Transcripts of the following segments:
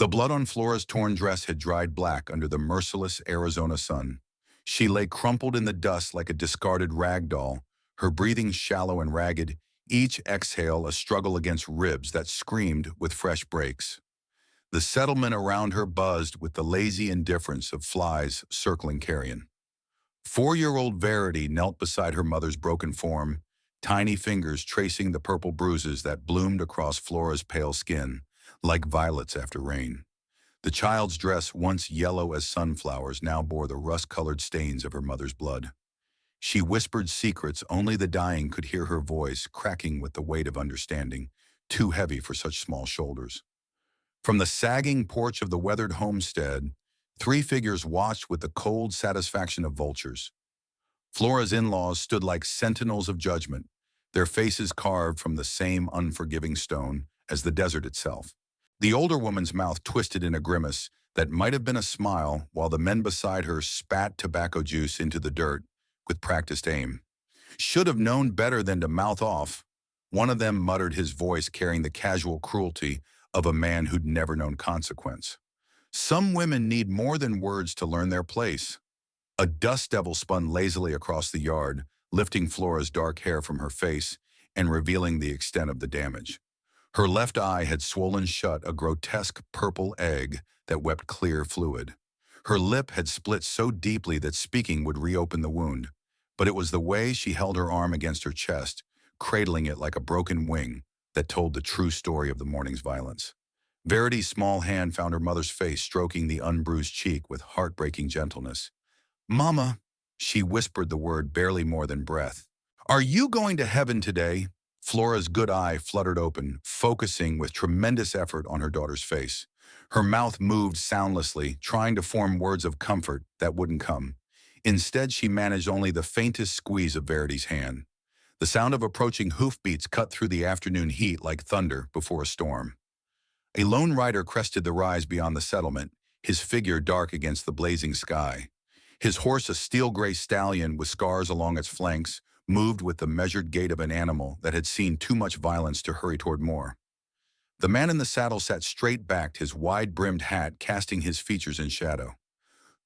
The blood on Flora's torn dress had dried black under the merciless Arizona sun. She lay crumpled in the dust like a discarded rag doll, her breathing shallow and ragged, each exhale a struggle against ribs that screamed with fresh breaks. The settlement around her buzzed with the lazy indifference of flies circling carrion. 4-year-old Verity knelt beside her mother's broken form, tiny fingers tracing the purple bruises that bloomed across Flora's pale skin, like violets after rain. The child's dress, once yellow as sunflowers, now bore the rust-colored stains of her mother's blood. She whispered secrets only the dying could hear, her voice cracking with the weight of understanding, too heavy for such small shoulders. From the sagging porch of the weathered homestead, 3 figures watched with the cold satisfaction of vultures. Flora's in-laws stood like sentinels of judgment, their faces carved from the same unforgiving stone as the desert itself. The older woman's mouth twisted in a grimace that might have been a smile, while the men beside her spat tobacco juice into the dirt with practiced aim. "Should have known better than to mouth off," one of them muttered, his voice carrying the casual cruelty of a man who'd never known consequence. "Some women need more than words to learn their place." A dust devil spun lazily across the yard, lifting Flora's dark hair from her face and revealing the extent of the damage. Her left eye had swollen shut, a grotesque purple egg that wept clear fluid. Her lip had split so deeply that speaking would reopen the wound, but it was the way she held her arm against her chest, cradling it like a broken wing, that told the true story of the morning's violence. Verity's small hand found her mother's face, stroking the unbruised cheek with heartbreaking gentleness. "Mama," she whispered the word barely more than breath. "Are you going to heaven today?" Flora's good eye fluttered open, focusing with tremendous effort on her daughter's face. Her mouth moved soundlessly, trying to form words of comfort that wouldn't come. Instead, she managed only the faintest squeeze of Verity's hand. The sound of approaching hoofbeats cut through the afternoon heat like thunder before a storm. A lone rider crested the rise beyond the settlement, his figure dark against the blazing sky. His horse, a steel-gray stallion with scars along its flanks, moved with the measured gait of an animal that had seen too much violence to hurry toward more. The man in the saddle sat straight-backed, his wide-brimmed hat casting his features in shadow.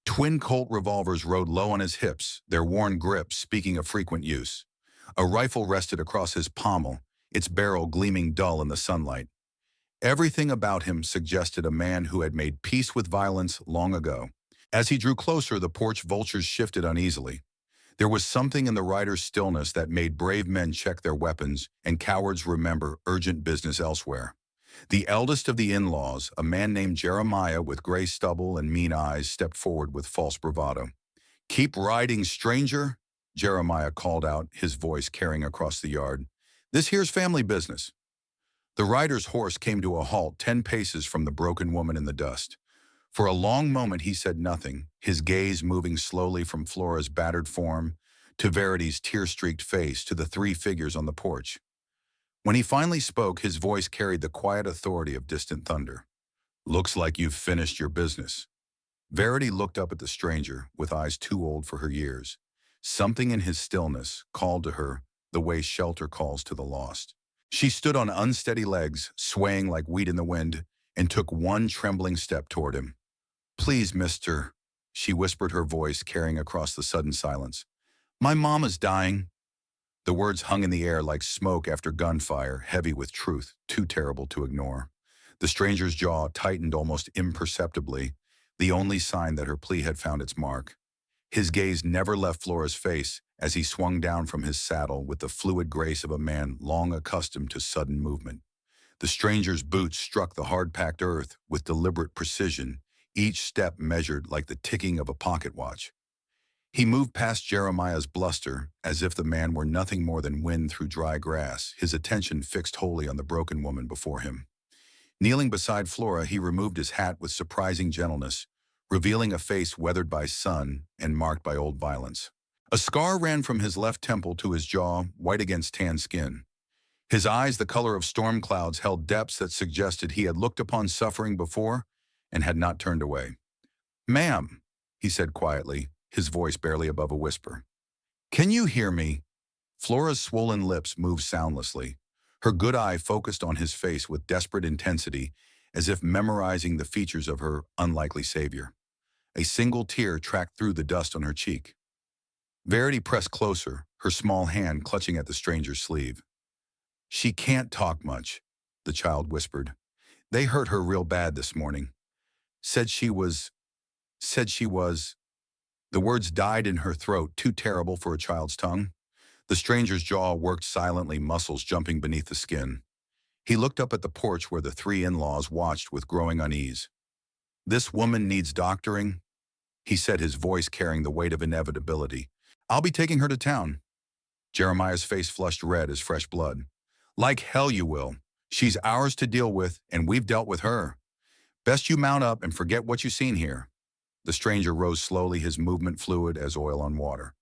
Twin Colt revolvers rode low on his hips, their worn grips speaking of frequent use. A rifle rested across his pommel, its barrel gleaming dull in the sunlight. Everything about him suggested a man who had made peace with violence long ago. As he drew closer, the porch vultures shifted uneasily. There was something in the rider's stillness that made brave men check their weapons and cowards remember urgent business elsewhere. The eldest of the in-laws, a man named Jeremiah with gray stubble and mean eyes, stepped forward with false bravado. "Keep riding, stranger," Jeremiah called out, his voice carrying across the yard. "This here's family business." The rider's horse came to a halt 10 paces from the broken woman in the dust. For a long moment he said nothing, his gaze moving slowly from Flora's battered form to Verity's tear-streaked face to the 3 figures on the porch. When he finally spoke, his voice carried the quiet authority of distant thunder. "Looks like you've finished your business." Verity looked up at the stranger, with eyes too old for her years. Something in his stillness called to her the way shelter calls to the lost. She stood on unsteady legs, swaying like wheat in the wind, and took one trembling step toward him. "Please, mister," she whispered, her voice carrying across the sudden silence. "My mama's dying." The words hung in the air like smoke after gunfire, heavy with truth, too terrible to ignore. The stranger's jaw tightened almost imperceptibly, the only sign that her plea had found its mark. His gaze never left Flora's face as he swung down from his saddle with the fluid grace of a man long accustomed to sudden movement. The stranger's boots struck the hard-packed earth with deliberate precision, each step measured like the ticking of a pocket watch. He moved past Jeremiah's bluster, as if the man were nothing more than wind through dry grass, his attention fixed wholly on the broken woman before him. Kneeling beside Flora, he removed his hat with surprising gentleness, revealing a face weathered by sun and marked by old violence. A scar ran from his left temple to his jaw, white against tan skin. His eyes, the color of storm clouds, held depths that suggested he had looked upon suffering before and had not turned away. "Ma'am," he said quietly, his voice barely above a whisper. "Can you hear me?" Flora's swollen lips moved soundlessly, her good eye focused on his face with desperate intensity, as if memorizing the features of her unlikely savior. A single tear tracked through the dust on her cheek. Verity pressed closer, her small hand clutching at the stranger's sleeve. "She can't talk much," the child whispered. "They hurt her real bad this morning. Said she was, said she was." The words died in her throat, too terrible for a child's tongue. The stranger's jaw worked silently, muscles jumping beneath the skin. He looked up at the porch where the three in-laws watched with growing unease. "This woman needs doctoring," he said, his voice carrying the weight of inevitability. "I'll be taking her to town." Jeremiah's face flushed red as fresh blood. "Like hell you will. She's ours to deal with, and we've dealt with her. Best you mount up and forget what you've seen here." The stranger rose slowly, his movement fluid as oil on water.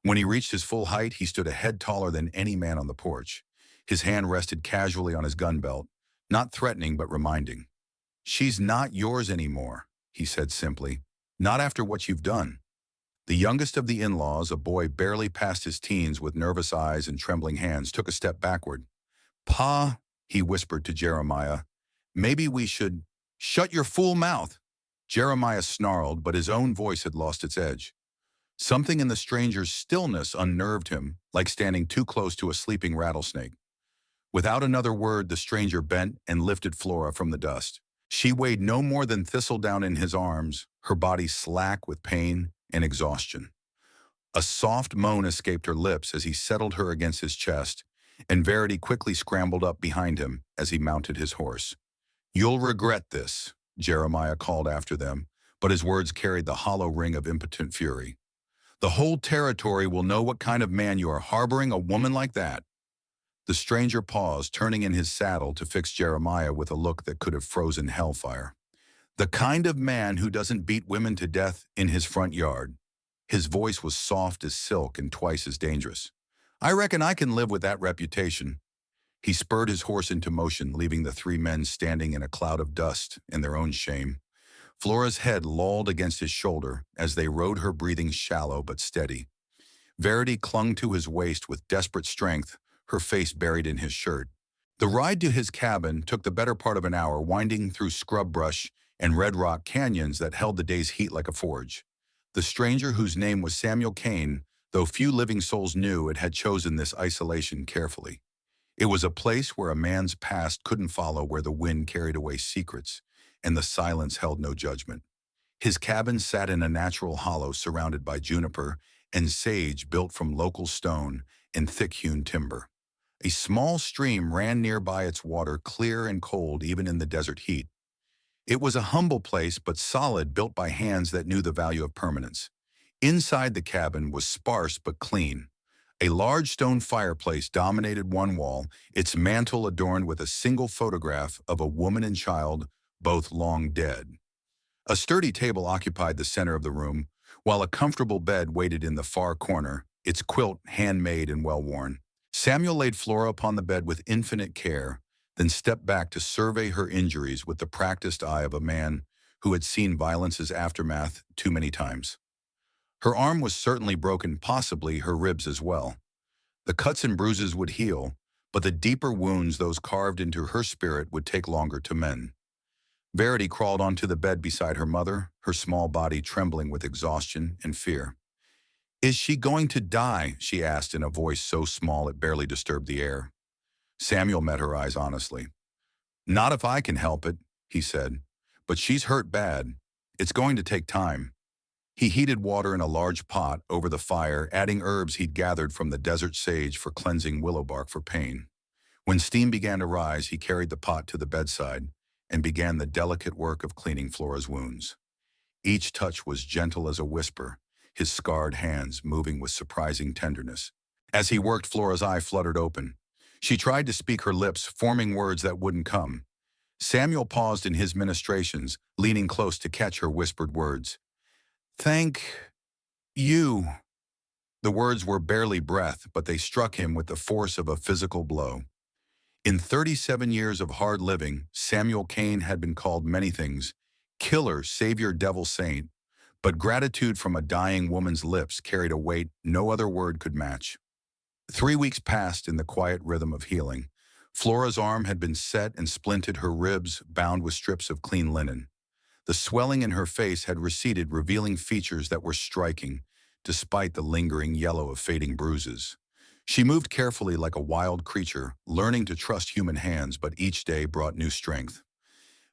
When he reached his full height, he stood a head taller than any man on the porch. His hand rested casually on his gun belt, not threatening but reminding. "She's not yours anymore," he said simply. "Not after what you've done." The youngest of the in-laws, a boy barely past his teens with nervous eyes and trembling hands, took a step backward. "Pa," he whispered to Jeremiah, "maybe we should—" "Shut your fool mouth!" Jeremiah snarled, but his own voice had lost its edge. Something in the stranger's stillness unnerved him, like standing too close to a sleeping rattlesnake. Without another word, the stranger bent and lifted Flora from the dust. She weighed no more than thistledown in his arms, her body slack with pain and exhaustion. A soft moan escaped her lips as he settled her against his chest, and Verity quickly scrambled up behind him as he mounted his horse. "You'll regret this," Jeremiah called after them, but his words carried the hollow ring of impotent fury. "The whole territory will know what kind of man you are, harboring a woman like that." The stranger paused, turning in his saddle to fix Jeremiah with a look that could have frozen hellfire. "The kind of man who doesn't beat women to death in his front yard." His voice was soft as silk and twice as dangerous. "I reckon I can live with that reputation." He spurred his horse into motion, leaving the three men standing in a cloud of dust in their own shame. Flora's head lolled against his shoulder as they rode her, breathing shallow but steady. Verity clung to his waist with desperate strength, her face buried in his shirt. The ride to his cabin took the better part of an hour, winding through scrub brush and red rock canyons that held the day's heat like a forge. The stranger, whose name was Samuel Kane, though few living souls knew it, had chosen this isolation carefully. It was a place where a man's past couldn't follow, where the wind carried away secrets, and the silence held no judgment. His cabin sat in a natural hollow surrounded by juniper and sage built from local stone and thick-hewn timber. A small stream ran nearby, its water clear and cold even in the desert heat. It was a humble place, but solid, built by hands that knew the value of permanence. Inside the cabin was sparse but clean. A large stone fireplace dominated one wall, its mantel adorned with a single photograph of a woman and child, both long dead. A sturdy table occupied the center of the room, while a comfortable bed waited in the far corner, its quilt handmade and well-worn. Samuel laid Flora upon the bed with infinite care, then stepped back to survey her injuries with the practiced eye of a man who had seen violence's aftermath too many times. Her arm was certainly broken, possibly her ribs as well. The cuts and bruises would heal, but the deeper wounds, those carved into her spirit, would take longer to mend. Verity crawled onto the bed beside her mother, her small body trembling with exhaustion and fear. "Is she going to die?" she asked in a voice so small it barely disturbed the air. Samuel met her eyes honestly. "Not if I can help it," he said. "But she's hurt bad. It's going to take time." He heated water in a large pot over the fire, adding herbs he'd gathered from the desert sage for cleansing, willow bark for pain. When steam began to rise, he carried the pot to the bedside and began the delicate work of cleaning Flora's wounds. Each touch was gentle as a whisper, his scarred hands moving with surprising tenderness. As he worked, Flora's eye fluttered open. She tried to speak, her lips forming words that wouldn't come. Samuel paused in his ministrations, leaning close to catch her whispered words. "Thank you." The words were barely breath, but they struck him with the force of a physical blow. In 37 years of hard living, Samuel Kane had been called many things: killer, savior, devil, saint. But gratitude from a dying woman's lips carried a weight no other word could match. 3 weeks passed in the quiet rhythm of healing. Flora's arm had been set and splinted, her ribs bound with strips of clean linen. The swelling in her face had receded, revealing features that were striking, despite the lingering yellow of fading bruises. She moved carefully like a wild creature, learning to trust human hands, but each day brought new strength.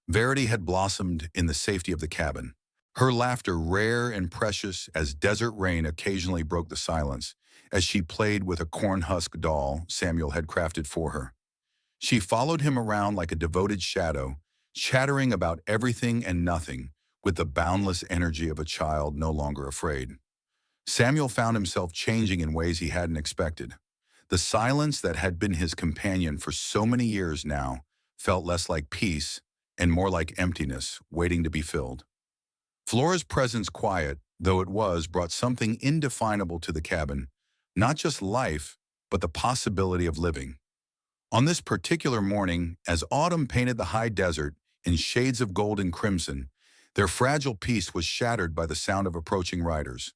Verity had blossomed in the safety of the cabin. Her laughter rare and precious as desert rain occasionally broke the silence, as she played with a corn-husk doll Samuel had crafted for her. She followed him around like a devoted shadow, chattering about everything and nothing, with the boundless energy of a child no longer afraid. Samuel found himself changing in ways he hadn't expected. The silence that had been his companion for so many years now felt less like peace and more like emptiness, waiting to be filled. Flora's presence, quiet though it was, brought something indefinable to the cabin, not just life, but the possibility of living. On this particular morning, as autumn painted the high desert in shades of gold and crimson, their fragile peace was shattered by the sound of approaching riders.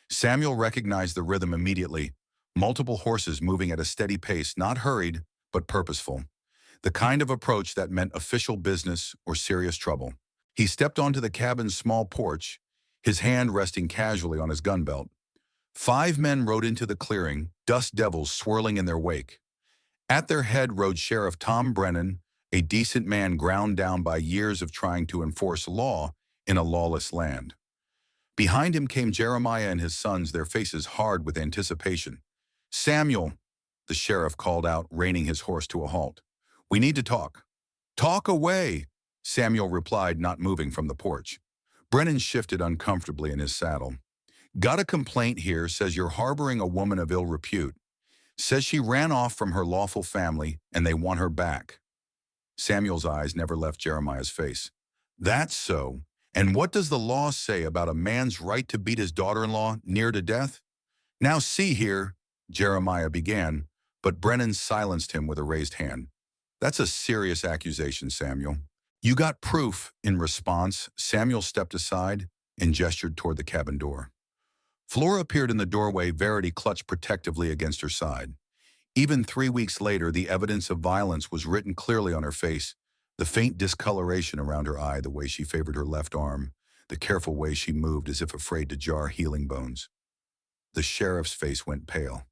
Samuel recognized the rhythm immediately, multiple horses moving at a steady pace, not hurried, but purposeful. The kind of approach that meant official business or serious trouble. He stepped onto the cabin's small porch, his hand resting casually on his gun belt. 5 men rode into the clearing, dust devils swirling in their wake. At their head rode Sheriff Tom Brennan, a decent man ground down by years of trying to enforce law in a lawless land. Behind him came Jeremiah and his sons, their faces hard with anticipation. "Samuel," the sheriff called out, reining his horse to a halt. "We need to talk." "Talk away," Samuel replied, not moving from the porch. Brennan shifted uncomfortably in his saddle. "Got a complaint here, says you're harboring a woman of ill repute. Says she ran off from her lawful family and they want her back." Samuel's eyes never left Jeremiah's face. "That's so. And what does the law say about a man's right to beat his daughter-in-law near to death?" "Now see here," Jeremiah began, but Brennan silenced him with a raised hand. "That's a serious accusation, Samuel." "You got proof?" In response, Samuel stepped aside and gestured toward the cabin door. Flora appeared in the doorway, Verity clutched protectively against her side. Even 3 weeks later, the evidence of violence was written clearly on her face, the faint discoloration around her eye, the way she favored her left arm, the careful way she moved as if afraid to jar healing bones. The sheriff's face went pale.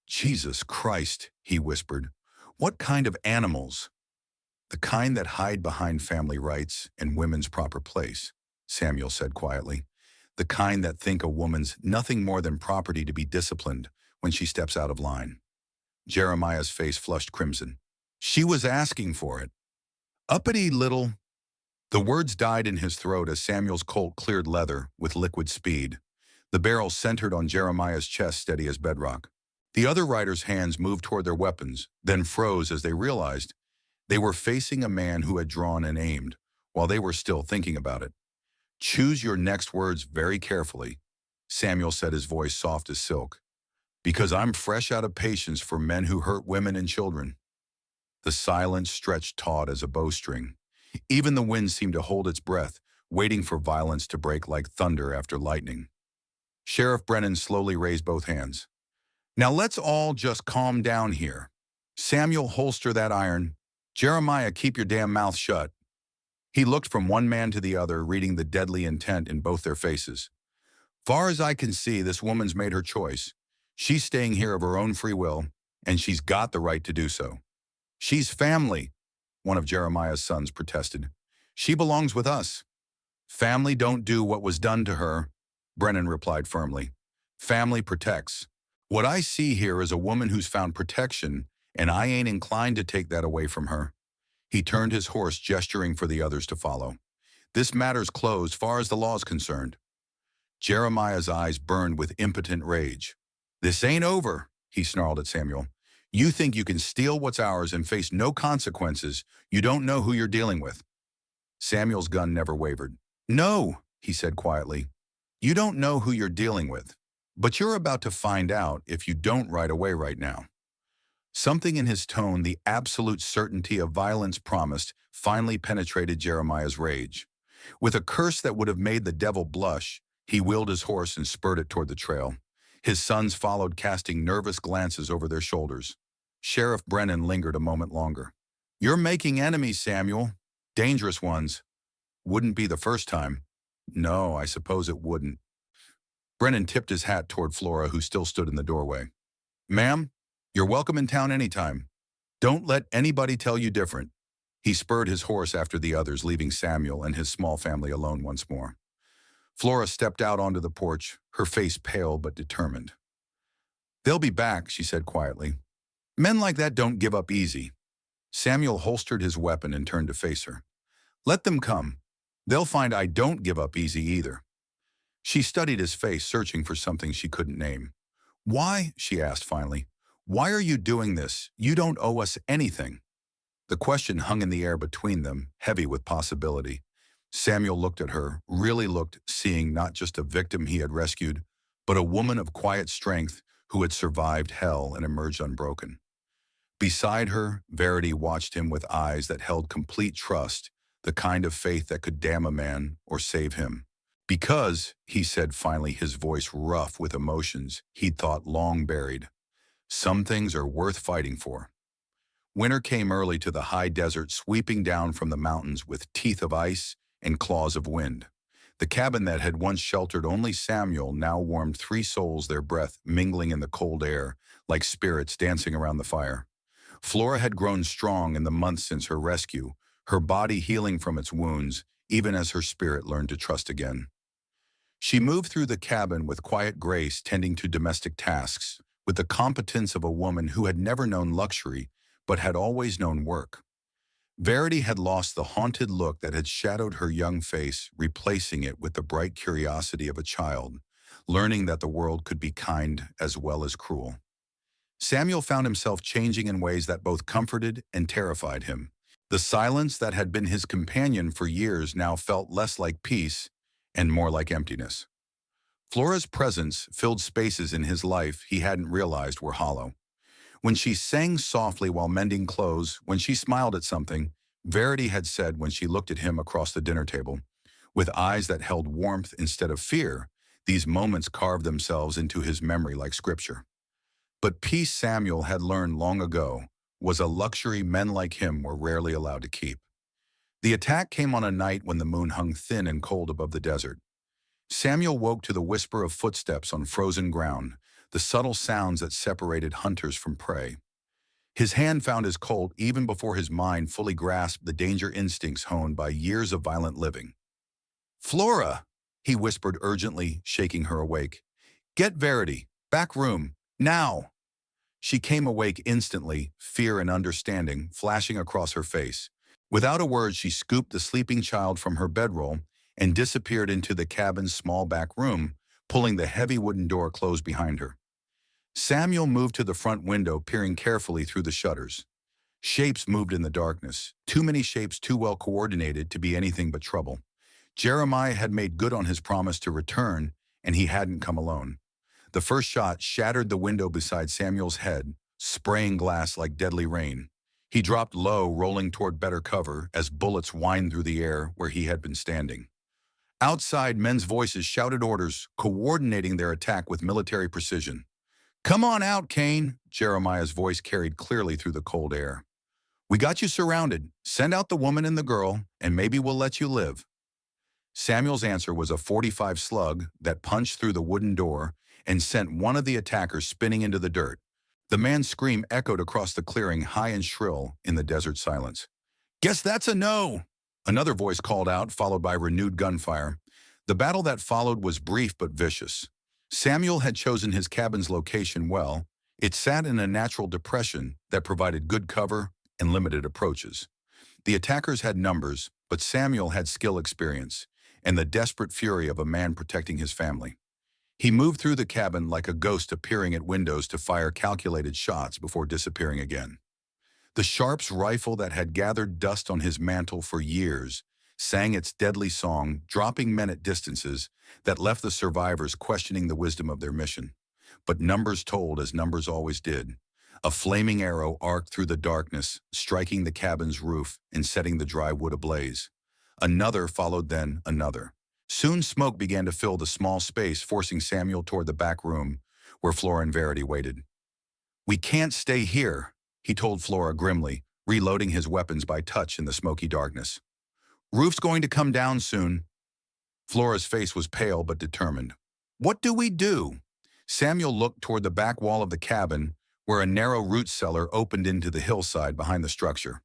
"Jesus Christ," he whispered. "What kind of animals?" "The kind that hide behind family rights and women's proper place," Samuel said quietly. "The kind that think a woman's nothing more than property to be disciplined when she steps out of line." Jeremiah's face flushed crimson. "She was asking for it." "Uppity little—" The words died in his throat as Samuel's Colt cleared leather with liquid speed. The barrel centered on Jeremiah's chest, steady as bedrock. The other riders' hands moved toward their weapons, then froze as they realized they were facing a man who had drawn and aimed, while they were still thinking about it. "Choose your next words very carefully," Samuel said, his voice soft as silk, "because I'm fresh out of patience for men who hurt women and children." The silence stretched taut as a bowstring. Even the wind seemed to hold its breath, waiting for violence to break like thunder after lightning. Sheriff Brennan slowly raised both hands. "Now let's all just calm down here. Samuel, holster that iron. Jeremiah, keep your damn mouth shut." He looked from one man to the other, reading the deadly intent in both their faces. "Far as I can see, this woman's made her choice. She's staying here of her own free will, and she's got the right to do so." "She's family," one of Jeremiah's sons protested. "She belongs with us." "Family don't do what was done to her," Brennan replied firmly. "Family protects. What I see here is a woman who's found protection, and I ain't inclined to take that away from her." He turned his horse, gesturing for the others to follow. "This matter's closed far as the law's concerned." Jeremiah's eyes burned with impotent rage. "This ain't over," he snarled at Samuel. "You think you can steal what's ours and face no consequences. You don't know who you're dealing with." Samuel's gun never wavered. "No," he said quietly. "You don't know who you're dealing with. But you're about to find out if you don't right away right now." Something in his tone, the absolute certainty of violence promised, finally penetrated Jeremiah's rage. With a curse that would have made the devil blush, he wheeled his horse and spurred it toward the trail. His sons followed, casting nervous glances over their shoulders. Sheriff Brennan lingered a moment longer. You're making enemies, Samuel. Dangerous ones. Wouldn't be the first time. No, I suppose it wouldn't. Brennan tipped his hat toward Flora, who still stood in the doorway. Ma'am, you're welcome in town anytime. Don't let anybody tell you different. He spurred his horse after the others, leaving Samuel and his small family alone once more. Flora stepped out onto the porch, her face pale but determined. They'll be back, she said quietly. Men like that don't give up easy. Samuel holstered his weapon and turned to face her. Let them come. They'll find I don't give up easy either. She studied his face, searching for something she couldn't name. Why, she asked finally, why are you doing this? You don't owe us anything. The question hung in the air between them, heavy with possibility. Samuel looked at her, really looked, seeing not just a victim he had rescued, but a woman of quiet strength who had survived hell and emerged unbroken. Beside her, Verity watched him with eyes that held complete trust, the kind of faith that could damn a man or save him. Because, he said finally, his voice rough with emotions he'd thought long buried, some things are worth fighting for. Winter came early to the high desert, sweeping down from the mountains with teeth of ice and claws of wind. The cabin that had once sheltered only Samuel now warmed 3 souls, their breath mingling in the cold air, like spirits dancing around the fire. Flora had grown strong in the months since her rescue, her body healing from its wounds, even as her spirit learned to trust again. She moved through the cabin with quiet grace, tending to domestic tasks, with the competence of a woman who had never known luxury, but had always known work. Verity had lost the haunted look that had shadowed her young face, replacing it with the bright curiosity of a child, learning that the world could be kind as well as cruel. Samuel found himself changing in ways that both comforted and terrified him. The silence that had been his companion for years now felt less like peace and more like emptiness. Flora's presence filled spaces in his life he hadn't realized were hollow. When she sang softly while mending clothes, when she smiled at something, Verity had said when she looked at him across the dinner table, with eyes that held warmth instead of fear, these moments carved themselves into his memory like scripture. But peace, Samuel had learned long ago, was a luxury men like him were rarely allowed to keep. The attack came on a night when the moon hung thin and cold above the desert. Samuel woke to the whisper of footsteps on frozen ground, the subtle sounds that separated hunters from prey. His hand found his Colt even before his mind fully grasped the danger instincts honed by years of violent living. "Flora," he whispered urgently, shaking her awake. "Get Verity. Back room. Now." She came awake instantly, fear and understanding flashing across her face. Without a word, she scooped the sleeping child from her bedroll and disappeared into the cabin's small back room, pulling the heavy wooden door closed behind her. Samuel moved to the front window, peering carefully through the shutters. Shapes moved in the darkness, too many shapes too well coordinated to be anything but trouble. Jeremiah had made good on his promise to return, and he hadn't come alone. The first shot shattered the window beside Samuel's head, spraying glass like deadly rain. He dropped low, rolling toward better cover as bullets whined through the air where he had been standing. Outside, men's voices shouted orders, coordinating their attack with military precision. "Come on out, Kane," Jeremiah's voice carried clearly through the cold air. "We got you surrounded. Send out the woman and the girl, and maybe we'll let you live." Samuel's answer was a .45 slug that punched through the wooden door and sent one of the attackers spinning into the dirt. The man's scream echoed across the clearing, high and shrill in the desert silence. "Guess that's a no," another voice called out, followed by renewed gunfire. The battle that followed was brief but vicious. Samuel had chosen his cabin's location well. It sat in a natural depression that provided good cover and limited approaches. The attackers had numbers, but Samuel had skill, experience, and the desperate fury of a man protecting his family. He moved through the cabin like a ghost, appearing at windows to fire calculated shots before disappearing again. The Sharps rifle that had gathered dust on his mantle for years sang its deadly song, dropping men at distances that left the survivors questioning the wisdom of their mission. But numbers told, as numbers always did. A flaming arrow arced through the darkness, striking the cabin's roof and setting the dry wood ablaze. Another followed, then another. Soon smoke began to fill the small space, forcing Samuel toward the back room where Flora and Verity waited. "We can't stay here," he told Flora grimly, reloading his weapons by touch in the smoky darkness. Roof's going to come down soon. Flora's face was pale but determined. What do we do? Samuel looked toward the back wall of the cabin, where a narrow root cellar opened into the hillside behind the structure.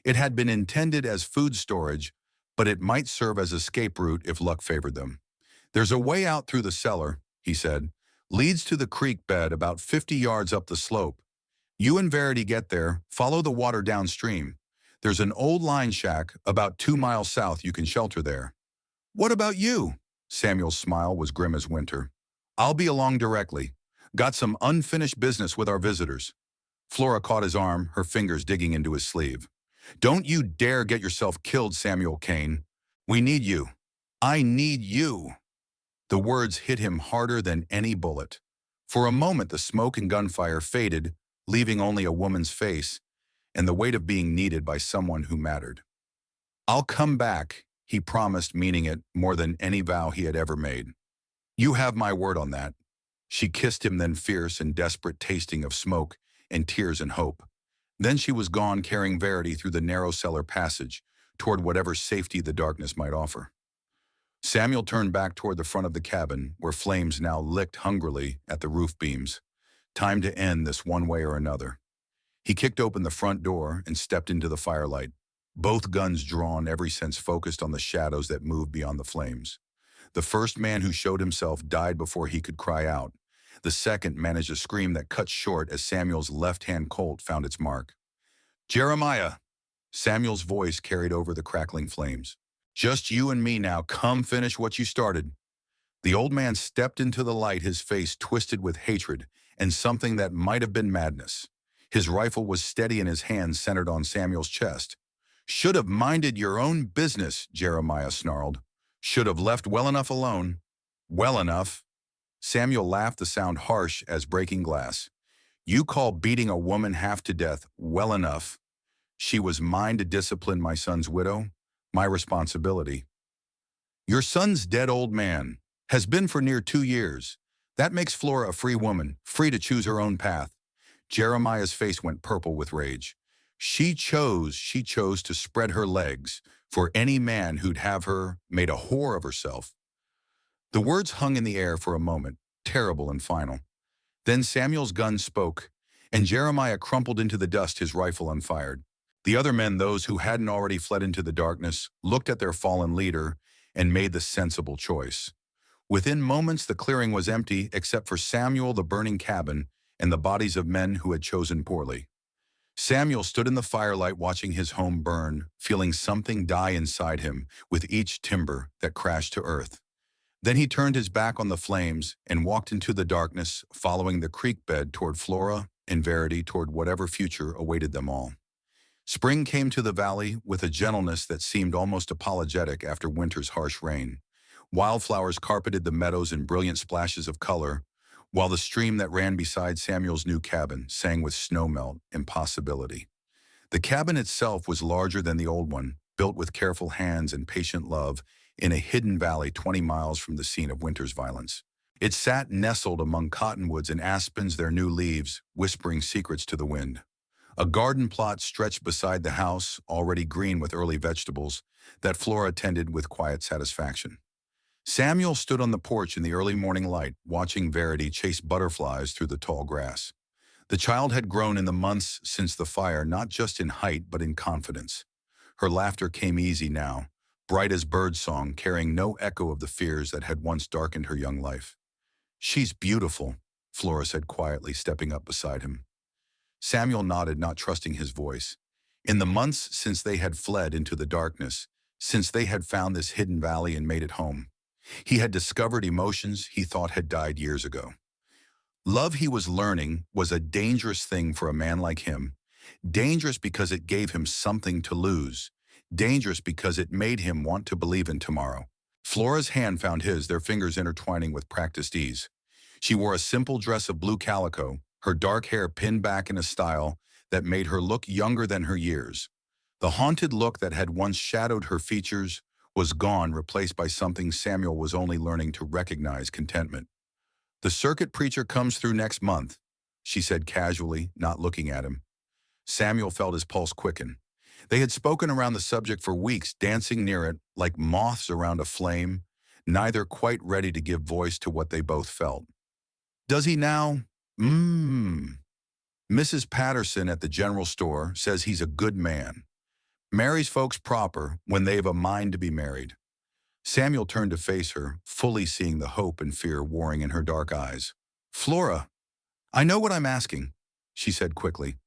It had been intended as food storage, but it might serve as escape route if luck favored them. There's a way out through the cellar, he said. Leads to the creek bed about 50 yards up the slope. You and Verity get there, follow the water downstream. There's an old line shack about 2 miles south you can shelter there. What about you? Samuel's smile was grim as winter. I'll be along directly. Got some unfinished business with our visitors. Flora caught his arm, her fingers digging into his sleeve. Don't you dare get yourself killed, Samuel Kane. We need you. I need you. The words hit him harder than any bullet. For a moment, the smoke and gunfire faded, leaving only a woman's face and the weight of being needed by someone who mattered. I'll come back, he promised, meaning it more than any vow he had ever made. You have my word on that. She kissed him, then fierce and desperate, tasting of smoke and tears and hope. Then she was gone, carrying Verity through the narrow cellar passage, toward whatever safety the darkness might offer. Samuel turned back toward the front of the cabin, where flames now licked hungrily at the roof beams. Time to end this one way or another. He kicked open the front door and stepped into the firelight, both guns drawn, every sense focused on the shadows that moved beyond the flames. The first man who showed himself died before he could cry out. The second managed a scream that cut short as Samuel's left-hand Colt found its mark. Jeremiah! Samuel's voice carried over the crackling flames. Just you and me now. Come finish what you started. The old man stepped into the light, his face twisted with hatred and something that might have been madness. His rifle was steady in his hand, centered on Samuel's chest. Should have minded your own business, Jeremiah snarled. Should have left well enough alone. Well enough. Samuel laughed, the sound harsh as breaking glass. You call beating a woman half to death well enough? She was mine to discipline my son's widow, my responsibility. Your son's dead, old man. Has been for near 2 years. That makes Flora a free woman, free to choose her own path. Jeremiah's face went purple with rage. She chose to spread her legs for any man who'd have her made a whore of herself. The words hung in the air for a moment, terrible and final. Then Samuel's gun spoke, and Jeremiah crumpled into the dust, his rifle unfired. The other men, those who hadn't already fled into the darkness, looked at their fallen leader and made the sensible choice. Within moments, the clearing was empty except for Samuel, the burning cabin, and the bodies of men who had chosen poorly. Samuel stood in the firelight, watching his home burn, feeling something die inside him with each timber that crashed to earth. Then he turned his back on the flames and walked into the darkness, following the creek bed toward Flora and Verity, toward whatever future awaited them all. Spring came to the valley with a gentleness that seemed almost apologetic after winter's harsh rain. Wildflowers carpeted the meadows in brilliant splashes of color, while the stream that ran beside Samuel's new cabin sang with snowmelt and possibility. The cabin itself was larger than the old one, built with careful hands and patient love in a hidden valley 20 miles from the scene of winter's violence. It sat nestled among cottonwoods and aspens, their new leaves whispering secrets to the wind. A garden plot stretched beside the house, already green with early vegetables, that Flora tended with quiet satisfaction. Samuel stood on the porch in the early morning light, watching Verity chase butterflies through the tall grass. The child had grown in the months since the fire, not just in height but in confidence. Her laughter came easy now, bright as birdsong, carrying no echo of the fears that had once darkened her young life. She's beautiful, Flora said quietly, stepping up beside him. Samuel nodded, not trusting his voice. In the months since they had fled into the darkness, since they had found this hidden valley and made it home, he had discovered emotions he thought had died years ago. Love, he was learning, was a dangerous thing for a man like him. Dangerous because it gave him something to lose. Dangerous because it made him want to believe in tomorrow. Flora's hand found his, their fingers intertwining with practiced ease. She wore a simple dress of blue calico, her dark hair pinned back in a style that made her look younger than her years. The haunted look that had once shadowed her features was gone, replaced by something Samuel was only learning to recognize: contentment. The circuit preacher comes through next month, she said casually, not looking at him. Samuel felt his pulse quicken. They had spoken around the subject for weeks, dancing near it like moths around a flame, neither quite ready to give voice to what they both felt. Does he now? Mmm. Mrs. Patterson at the general store says he's a good man. Marries folks proper when they've a mind to be married. Samuel turned to face her, fully seeing the hope and fear warring in her dark eyes. Flora, I know what I'm asking, she said quickly.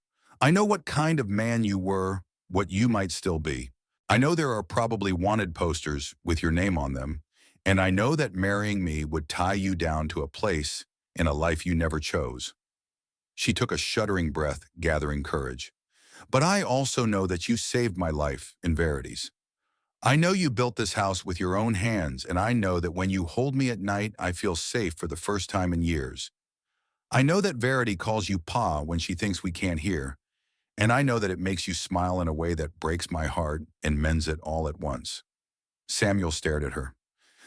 I know what kind of man you were, what you might still be. I know there are probably wanted posters with your name on them, and I know that marrying me would tie you down to a place in a life you never chose. She took a shuddering breath, gathering courage. But I also know that you saved my life in Verities. I know you built this house with your own hands, and I know that when you hold me at night, I feel safe for the first time in years. I know that Verity calls you Pa when she thinks we can't hear, and I know that it makes you smile in a way that breaks my heart and mends it all at once. Samuel stared at her.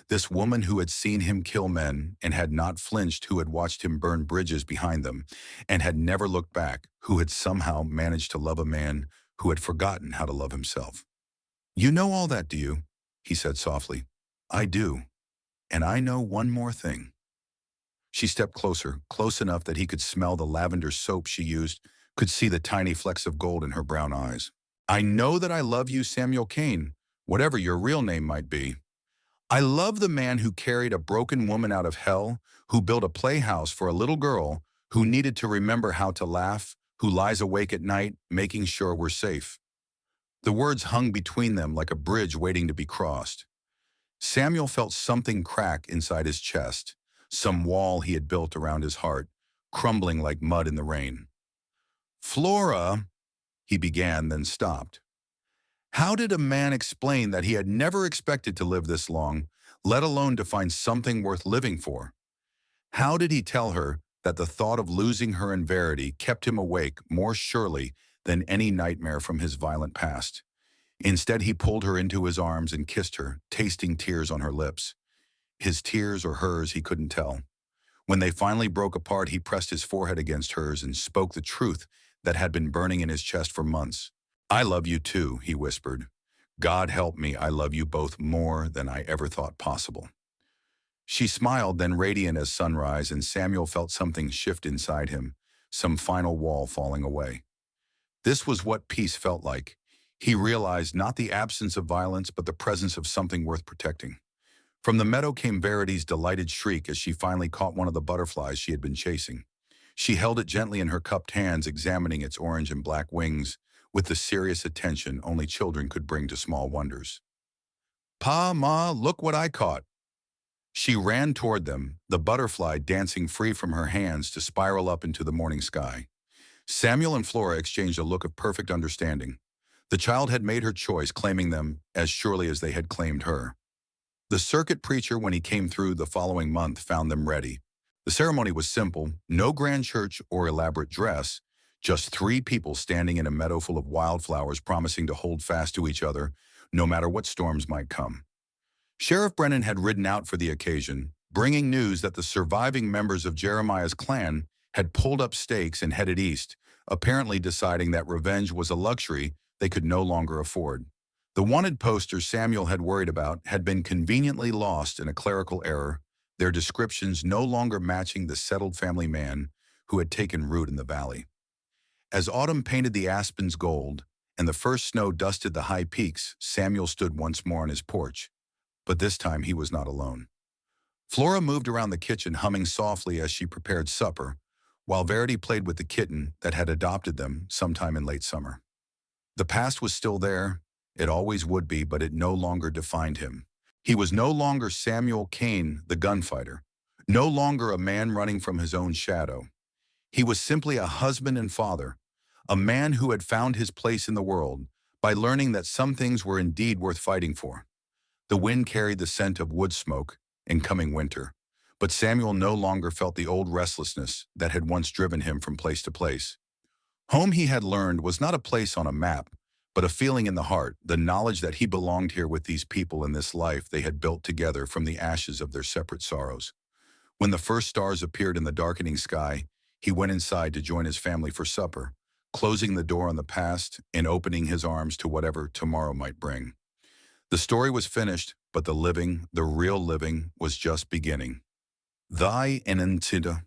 This woman who had seen him kill men and had not flinched, who had watched him burn bridges behind them and had never looked back, who had somehow managed to love a man who had forgotten how to love himself. You know all that, do you? He said softly. I do. And I know one more thing. She stepped closer, close enough that he could smell the lavender soap she used, could see the tiny flecks of gold in her brown eyes. I know that I love you, Samuel Kane, whatever your real name might be. I love the man who carried a broken woman out of hell, who built a playhouse for a little girl who needed to remember how to laugh, who lies awake at night, making sure we're safe. The words hung between them like a bridge waiting to be crossed. Samuel felt something crack inside his chest, some wall he had built around his heart, crumbling like mud in the rain. Flora, he began, then stopped. How did a man explain that he had never expected to live this long, let alone to find something worth living for? How did he tell her that the thought of losing her in Verity kept him awake more surely than any nightmare from his violent past? Instead, he pulled her into his arms and kissed her, tasting tears on her lips. His tears or hers, he couldn't tell. When they finally broke apart, he pressed his forehead against hers and spoke the truth that had been burning in his chest for months. I love you too, he whispered. God help me, I love you both more than I ever thought possible. She smiled, then radiant as sunrise, and Samuel felt something shift inside him, some final wall falling away. This was what peace felt like. He realized not the absence of violence, but the presence of something worth protecting. From the meadow came Verity's delighted shriek as she finally caught one of the butterflies she had been chasing. She held it gently in her cupped hands, examining its orange and black wings with the serious attention only children could bring to small wonders. Pa, Ma, look what I caught. She ran toward them, the butterfly dancing free from her hands to spiral up into the morning sky. Samuel and Flora exchanged a look of perfect understanding. The child had made her choice, claiming them as surely as they had claimed her. The circuit preacher, when he came through the following month, found them ready. The ceremony was simple, no grand church or elaborate dress, just 3 people standing in a meadow full of wildflowers promising to hold fast to each other, no matter what storms might come. Sheriff Brennan had ridden out for the occasion, bringing news that the surviving members of Jeremiah's clan had pulled up stakes and headed east, apparently deciding that revenge was a luxury they could no longer afford. The wanted posters Samuel had worried about had been conveniently lost in a clerical error, their descriptions no longer matching the settled family man who had taken root in the valley. As autumn painted the aspens gold and the first snow dusted the high peaks, Samuel stood once more on his porch. But this time he was not alone. Flora moved around the kitchen, humming softly as she prepared supper, while Verity played with the kitten that had adopted them sometime in late summer. The past was still there, it always would be, but it no longer defined him. He was no longer Samuel Kane, the gunfighter, no longer a man running from his own shadow. He was simply a husband and father, a man who had found his place in the world by learning that some things were indeed worth fighting for. The wind carried the scent of wood smoke in coming winter, but Samuel no longer felt the old restlessness that had once driven him from place to place. Home, he had learned, was not a place on a map, but a feeling in the heart, the knowledge that he belonged here with these people in this life they had built together from the ashes of their separate sorrows. When the first stars appeared in the darkening sky, he went inside to join his family for supper, closing the door on the past and opening his arms to whatever tomorrow might bring. The story was finished, but the living, the real living, was just beginning. Thy enentida